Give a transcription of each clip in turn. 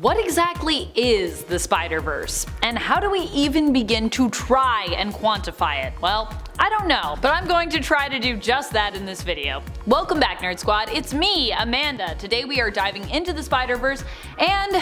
What exactly is the Spider-Verse? And how do we even begin to try and quantify it? Well, I don't know, but I'm going to try to do just that in this video. Welcome back, Nerd Squad. It's me, Amanda. Today we are diving into the Spider-Verse and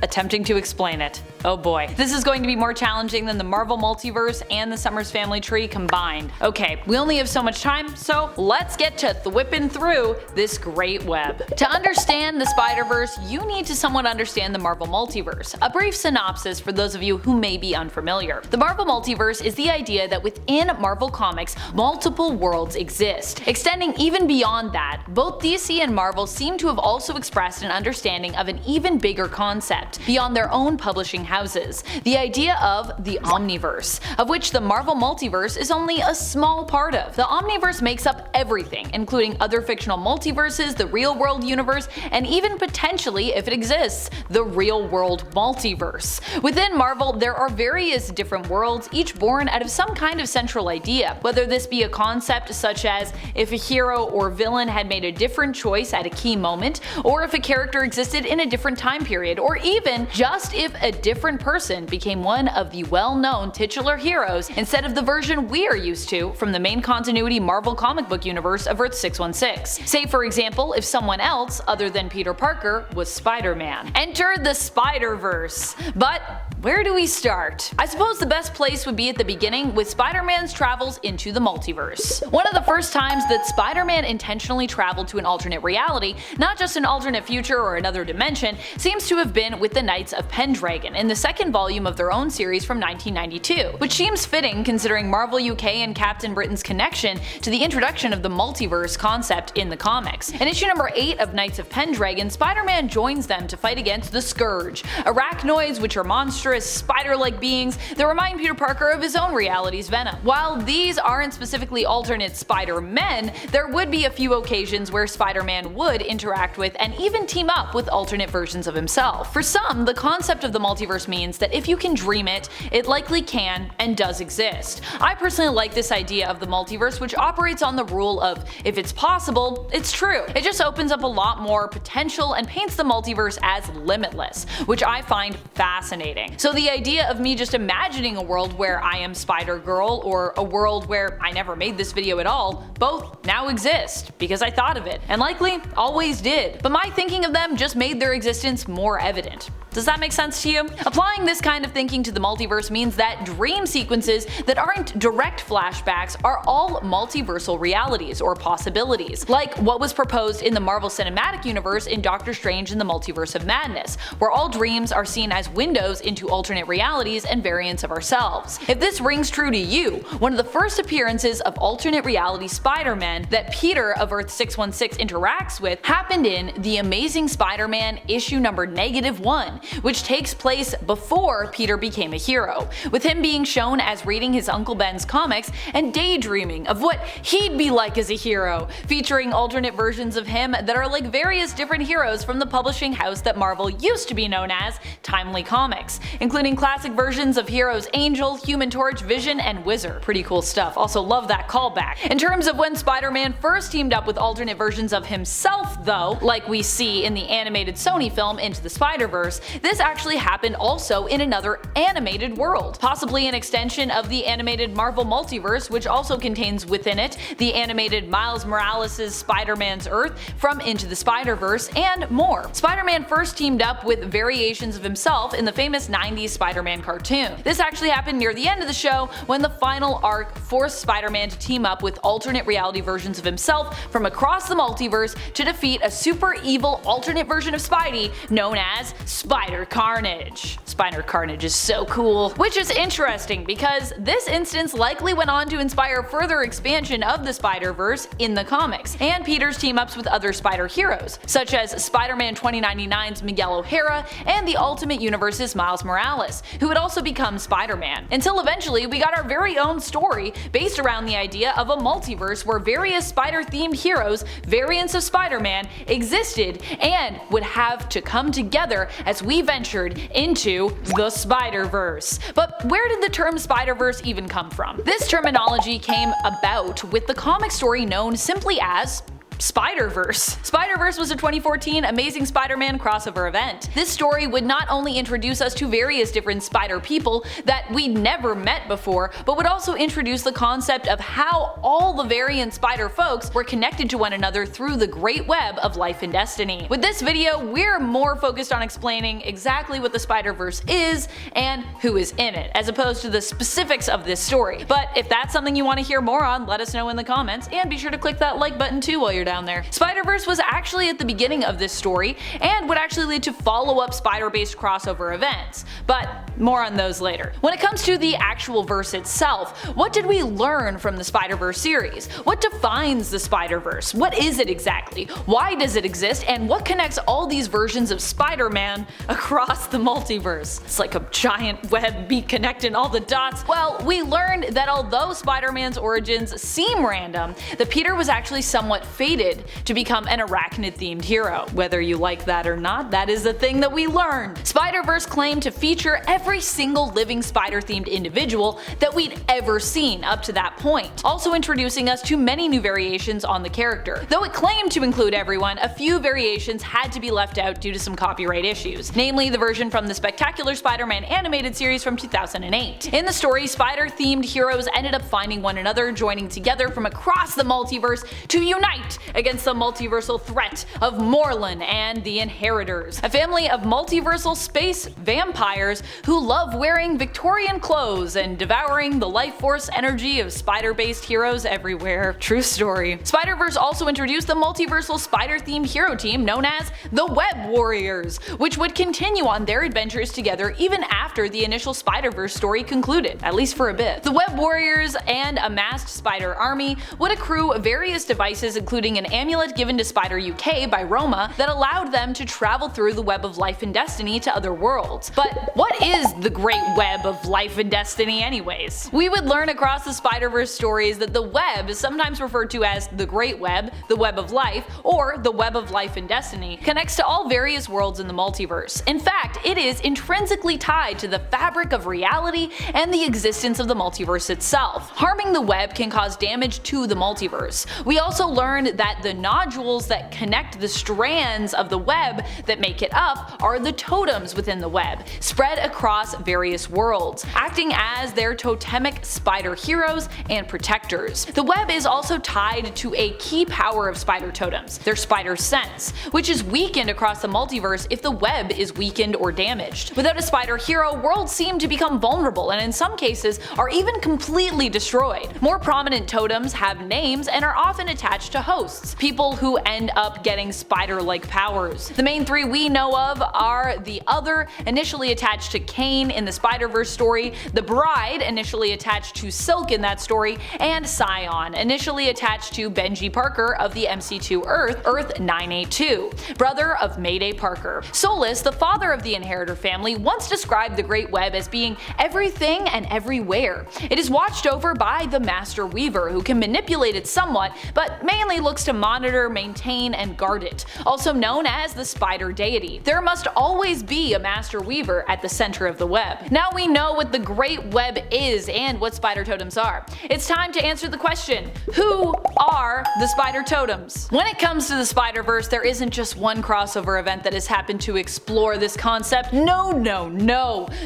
attempting to explain it. Oh boy. This is going to be more challenging than the Marvel multiverse and the Summers family tree combined. Okay, we only have so much time, so let's get to whipping through this great web. To understand the Spider-Verse, you need to somewhat understand the Marvel multiverse. A brief synopsis for those of you who may be unfamiliar. The Marvel multiverse is the idea that within Marvel Comics, multiple worlds exist. Extending even beyond that, both DC and Marvel seem to have also expressed an understanding of an even bigger concept beyond their own publishing houses, the idea of the omniverse, of which the Marvel multiverse is only a small part of. The omniverse makes up everything, including other fictional multiverses, the real world universe, and even potentially, if it exists, the real world multiverse. Within Marvel, there are various different worlds, each born out of some kind of central idea, whether this be a concept such as if a hero or villain had made a different choice at a key moment, or if a character existed in a different time period, or even just if a different person became one of the well-known titular heroes instead of the version we are used to from the main continuity Marvel comic book universe of Earth 616. Say for example, if someone else other than Peter Parker was Spider-Man. Enter the Spider-Verse. But where do we start? I suppose the best place would be at the beginning with Spider-Man's travels into the multiverse. One of the first times that Spider-Man intentionally traveled to an alternate reality, not just an alternate future or another dimension, seems to have been with the Knights of Pendragon in the second volume of their own series from 1992, which seems fitting considering Marvel UK and Captain Britain's connection to the introduction of the multiverse concept in the comics. In issue number 8 of Knights of Pendragon, Spider-Man joins them to fight against the Scourge, arachnoids which are monstrous, spider-like beings that remind Peter Parker of his own reality's Venom. While these aren't specifically alternate Spider-Men, there would be a few occasions where Spider-Man would interact with and even team up with alternate versions of himself. For some, the concept of the multiverse means that if you can dream it, it likely can and does exist. I personally like this idea of the multiverse, which operates on the rule of if it's possible, it's true. It just opens up a lot more potential and paints the multiverse as limitless, which I find fascinating. So the idea of me just imagining a world where I am Spider-Girl or a world where I never made this video at all, both now exist because I thought of it, and likely always did. But my thinking of them just made their existence more evident. Does that make sense to you? Applying this kind of thinking to the multiverse means that dream sequences that aren't direct flashbacks are all multiversal realities or possibilities, like what was proposed in the Marvel Cinematic Universe in Doctor Strange in the Multiverse of Madness, where all dreams are seen as windows into alternate realities and variants of ourselves. If this rings true to you, one of the first appearances of alternate reality Spider-Man that Peter of Earth 616 interacts with happened in The Amazing Spider-Man issue number -1, which takes place before Peter became a hero, with him being shown as reading his Uncle Ben's comics and daydreaming of what he'd be like as a hero, featuring alternate versions of him that are like various different heroes from the publishing house that Marvel used to be known as, Timely Comics, including classic versions of heroes Angel, Human Torch, Vision, and Wizard. Pretty cool stuff. Also love that callback. In terms of when Spider-Man first teamed up with alternate versions of himself though, like we see in the animated Sony film Into the Spider-Verse, this actually happened also in another animated world, possibly an extension of the animated Marvel multiverse, which also contains within it the animated Miles Morales' Spider-Man's Earth from Into the Spider-Verse, and more. Spider-Man first teamed up with variations of himself in the famous 90s Spider-Man cartoon. This actually happened near the end of the show when the final arc forced Spider-Man to team up with alternate reality versions of himself from across the multiverse to defeat a super evil alternate version of Spidey known as Spider Carnage. Spider Carnage is so cool. Which is interesting because this instance likely went on to inspire further expansion of the Spider-Verse in the comics, and Peter's team-ups with other Spider heroes, such as Spider-Man 2099's Miguel O'Hara and the Ultimate Universe's Miles Morales, who would also become Spider-Man. Until eventually we got our very own story based around the idea of a multiverse where various Spider-themed heroes, variants of Spider-Man, existed and would have to come together as we ventured into the Spider-Verse. But where did the term Spider-Verse even come from? This terminology came about with the comic story known simply as Spiderverse. Spiderverse was a 2014 Amazing Spider-Man crossover event. This story would not only introduce us to various different spider people that we'd never met before, but would also introduce the concept of how all the variant spider folks were connected to one another through the great web of life and destiny. With this video, we're more focused on explaining exactly what the Spiderverse is and who is in it, as opposed to the specifics of this story. But if that's something you want to hear more on, let us know in the comments, and be sure to click that like button too while you're down there. Spiderverse was actually at the beginning of this story, and would actually lead to follow-up spider-based crossover events, but more on those later. When it comes to the actual verse itself, what did we learn from the Spiderverse series? What defines the Spiderverse? What is it exactly? Why does it exist? And what connects all these versions of Spider-Man across the multiverse? It's like a giant web be connecting all the dots. Well, we learned that although Spider-Man's origins seem random, that Peter was actually somewhat fated to become an arachnid-themed hero. Whether you like that or not, that is the thing that we learned. Spider-Verse claimed to feature every single living spider-themed individual that we'd ever seen up to that point, also introducing us to many new variations on the character. Though it claimed to include everyone, a few variations had to be left out due to some copyright issues, namely the version from the Spectacular Spider-Man animated series from 2008. In the story, spider-themed heroes ended up finding one another, joining together from across the multiverse to unite against the multiversal threat of Morlun and the Inheritors, a family of multiversal space vampires who love wearing Victorian clothes and devouring the life force energy of spider-based heroes everywhere. True story. Spider-Verse also introduced the multiversal spider-themed hero team known as the Web Warriors, which would continue on their adventures together even after the initial Spider-Verse story concluded, at least for a bit. The Web Warriors and a masked spider army would accrue various devices, including an amulet given to Spider UK by Roma that allowed them to travel through the web of life and destiny to other worlds. But what is the great web of life and destiny anyways? We would learn across the Spider-Verse stories that the web is sometimes referred to as the Great Web, the Web of Life, or the Web of Life and Destiny, connects to all various worlds in the multiverse. In fact, it is intrinsically tied to the fabric of reality and the existence of the multiverse itself. Harming the web can cause damage to the multiverse. We also learned that the nodules that connect the strands of the web that make it up are the totems within the web, spread across various worlds, acting as their totemic spider heroes and protectors. The web is also tied to a key power of spider totems, their spider sense, which is weakened across the multiverse if the web is weakened or damaged. Without a spider hero, worlds seem to become vulnerable and in some cases are even completely destroyed. More prominent totems have names and are often attached to hosts, people who end up getting spider-like powers. The main three we know of are the Other, initially attached to Kane in the Spider-Verse story, the Bride, initially attached to Silk in that story, and Scion, initially attached to Benji Parker of the MC2 Earth 982, brother of Mayday Parker. Solus, the father of the Inheritor family, once described the Great Web as being everything and everywhere. It is watched over by the Master Weaver, who can manipulate it somewhat, but mainly looks to monitor, maintain, and guard it, also known as the Spider Deity. There must always be a Master Weaver at the center of the web. Now we know what the Great Web is and what spider totems are. It's time to answer the question, who are the spider totems? When it comes to the Spider-Verse, there isn't just one crossover event that has happened to explore this concept. No,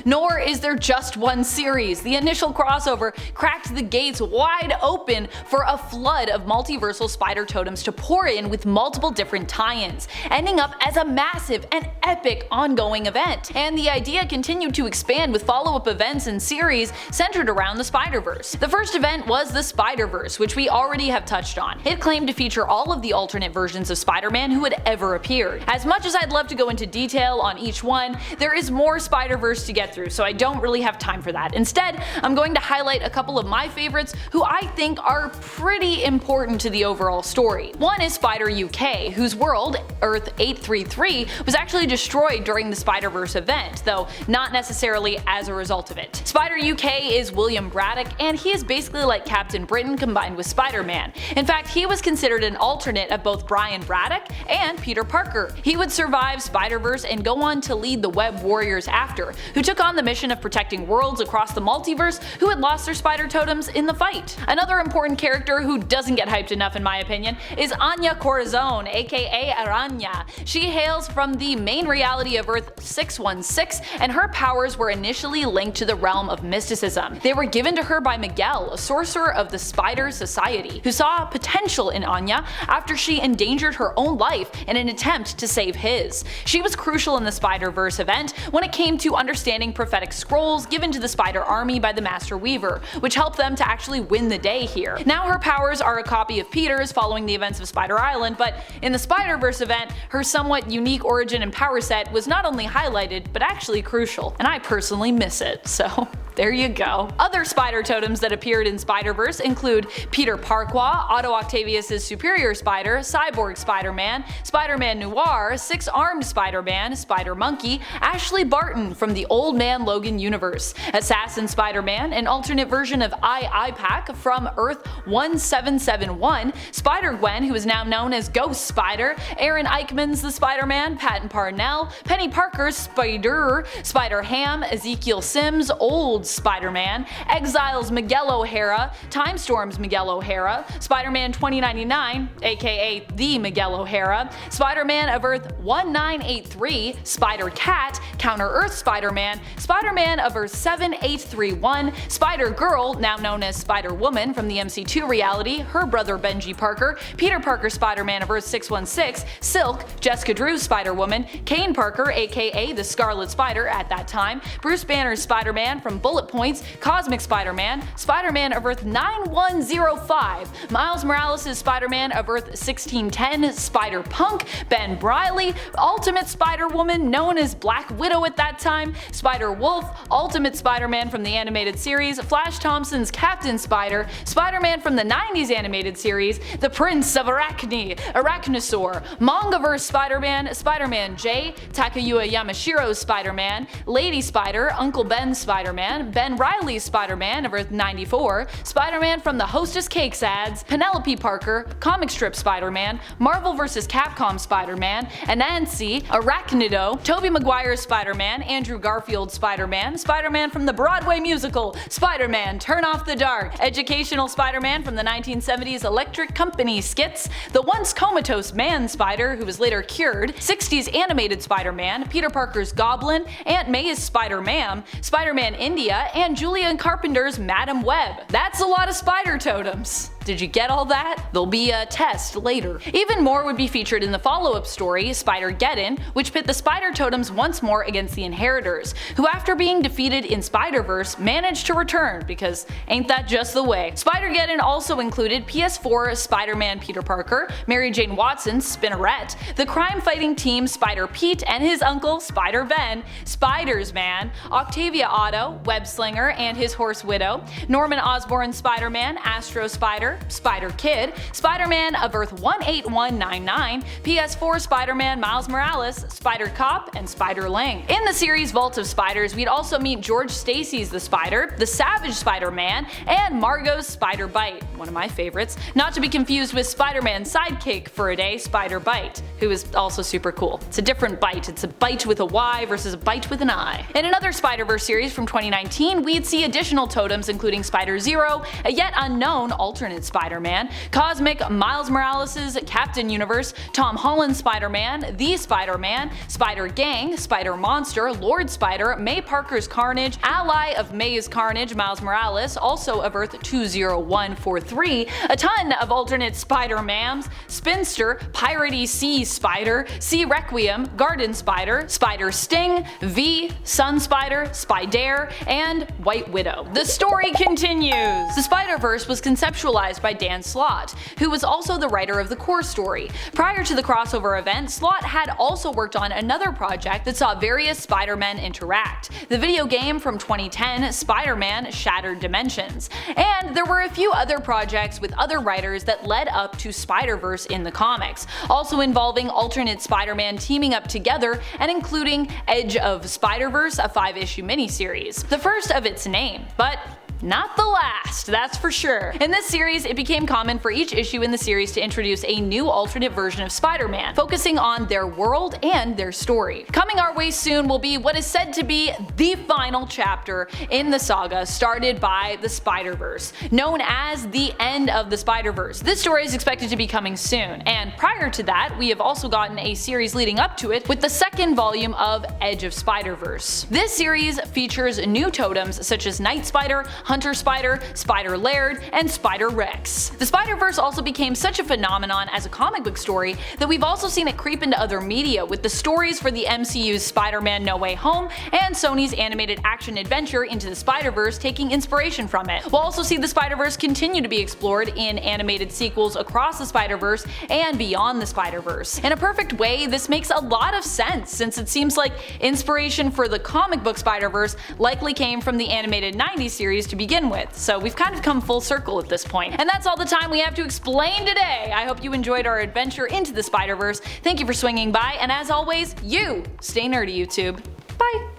nor is there just one series. The initial crossover cracked the gates wide open for a flood of multiversal spider totems to pour in with multiple different tie-ins, ending up as a massive and epic ongoing event. And the idea continued to expand with follow-up events and series centered around the Spider-Verse. The first event was the Spider-Verse, which we already have touched on. It claimed to feature all of the alternate versions of Spider-Man who had ever appeared. As much as I'd love to go into detail on each one, there is more Spider-Verse to get through, so I don't really have time for that. Instead, I'm going to highlight a couple of my favorites who I think are pretty important to the overall story. One is Spider UK, whose world, Earth 833, was actually destroyed during the Spider-Verse event, though not necessarily as a result of it. Spider UK is William Braddock, and he is basically like Captain Britain combined with Spider-Man. In fact, he was considered an alternate of both Brian Braddock and Peter Parker. He would survive Spider-Verse and go on to lead the Web Warriors after, who took on the mission of protecting worlds across the multiverse who had lost their spider totems in the fight. Another important character who doesn't get hyped enough in my opinion is Anya Corazon, aka Aranya. She hails from the main reality of Earth 616, and her powers were initially linked to the realm of mysticism. They were given to her by Miguel, a sorcerer of the Spider Society, who saw potential in Anya after she endangered her own life in an attempt to save his. She was crucial in the Spider-Verse event when it came to understanding prophetic scrolls given to the Spider Army by the Master Weaver, which helped them to actually win the day here. Now her powers are a copy of Peter's following the events of Spider Island, but in the Spider-Verse event, her somewhat unique origin and power set was not only highlighted, but actually crucial, and I personally miss it, so there you go. Other spider totems that appeared in Spider-Verse include Peter Parqua, Otto Octavius' superior spider, Cyborg Spider-Man, Spider-Man Noir, Six-Armed Spider-Man, Spider-Monkey, Ashley Barton from the Old Man Logan universe, Assassin Spider-Man, an alternate version of I-Pack from Earth 1771, Spider-Gwen, who is now known as Ghost Spider, Aaron Eichmann's the Spider-Man, Patton Parnell, Penny Parker's Spider, Spider-Ham, Ezekiel Sims, Old Spider-Man, Exile's Miguel O'Hara, Timestorm's Miguel O'Hara, Spider-Man 2099, aka the Miguel O'Hara, Spider-Man of Earth 1983, Spider-Cat, Counter-Earth Spider-Man, Spider-Man of Earth 7831, Spider-Girl, now known as Spider-Woman from the MC2 reality, her brother Benji Parker, Peter Parker Spider-Man of Earth 616, Silk, Jessica Drew's Spider-Woman, Kane Parker aka the Scarlet Spider at that time, Bruce Banner's Spider-Man from Bullet Points, Cosmic Spider-Man, Spider-Man of Earth 9105, Miles Morales' Spider-Man of Earth 1610, Spider-Punk, Ben Reilly, Ultimate Spider-Woman known as Black Widow at that time, Spider-Wolf, Ultimate Spider-Man from the animated series, Flash Thompson's Captain Spider, Spider-Man from the 90s animated series, the Prince of Arachne, Arachnosaur, Mangaverse Spider-Man, Spider-Man J, Takayuya Yamashiro's Spider-Man, Lady Spider, Uncle Ben's Spider-Man, Ben Reilly's Spider-Man of Earth 94, Spider-Man from the Hostess Cakes ads, Penelope Parker, Comic Strip Spider-Man, Marvel vs. Capcom Spider-Man, Anansi, Arachnido, Tobey Maguire's Spider-Man, Andrew Garfield's Spider-Man, Spider-Man from the Broadway musical, Spider-Man Turn Off the Dark, Educational Spider-Man from the 1970s Electric Company skits, the once comatose Man Spider who was later cured, 60s animated Spider-Man, Peter Parker's Goblin, Aunt May's Spider-Man, Spider-Man India, and Julian Carpenter's Madam Web. That's a lot of spider totems. Did you get all that? There'll be a test later. Even more would be featured in the follow-up story, Spider-Geddon, which pit the spider totems once more against the Inheritors, who after being defeated in Spider-Verse managed to return, because ain't that just the way. Spider-Geddon also included PS4 Spider-Man Peter Parker, Mary Jane Watson's Spinneret, the crime-fighting team Spider-Pete and his uncle Spider-Ben, Spiders-Man, Octavia Otto, Web-Slinger and his horse Widow, Norman Osborn's Spider-Man, Astro Spider, Spider-Kid, Spider-Man of Earth 18199, PS4 Spider-Man Miles Morales, Spider-Cop, and Spider-Ling. In the series Vault of Spiders, we'd also meet George Stacy's The Spider, the Savage Spider-Man, and Margot's Spider-Bite, one of my favorites, not to be confused with Spider-Man's sidekick for a day, Spider-Bite, who is also super cool. It's a different bite, it's a bite with a Y versus a bite with an I. In another Spider-Verse series from 2019, we'd see additional totems including Spider-Zero, a yet unknown alternate Spider-Man, Cosmic, Miles Morales' Captain Universe, Tom Holland's Spider-Man, The Spider-Man, Spider-Gang, Spider-Monster, Lord Spider, May Parker's Carnage, ally of May's Carnage, Miles Morales, also of Earth 20143, a ton of alternate Spider-Mams, Spinster, Piratey Sea Spider, Sea Requiem, Garden Spider, Spider-Sting, V, Sun Spider, Spider, and White Widow. The story continues! The Spider-Verse was conceptualized by Dan Slott, who was also the writer of the core story. Prior to the crossover event, Slott had also worked on another project that saw various Spider-Men interact, the video game from 2010, Spider-Man Shattered Dimensions. And there were a few other projects with other writers that led up to Spider-Verse in the comics, also involving alternate Spider-Man teaming up together and including Edge of Spider-Verse, a 5-issue miniseries, the first of its name. But not the last, that's for sure. In this series, it became common for each issue in the series to introduce a new alternate version of Spider-Man, focusing on their world and their story. Coming our way soon will be what is said to be the final chapter in the saga started by the Spider-Verse, known as the end of the Spider-Verse. This story is expected to be coming soon, and prior to that, we have also gotten a series leading up to it with the second volume of Edge of Spider-Verse. This series features new totems such as Night Spider, Hunter Spider, Spider Laird, and Spider Rex. The Spider-Verse also became such a phenomenon as a comic book story that we've also seen it creep into other media, with the stories for the MCU's Spider-Man No Way Home and Sony's animated action-adventure Into the Spider-Verse taking inspiration from it. We'll also see the Spider-Verse continue to be explored in animated sequels across the Spider-Verse and beyond the Spider-Verse. In a perfect way, this makes a lot of sense, since it seems like inspiration for the comic book Spider-Verse likely came from the animated 90s series to begin with, so we've kind of come full circle at this point. And that's all the time we have to explain today. I hope you enjoyed our adventure into the Spider-Verse. Thank you for swinging by, and as always, you stay nerdy, YouTube. Bye!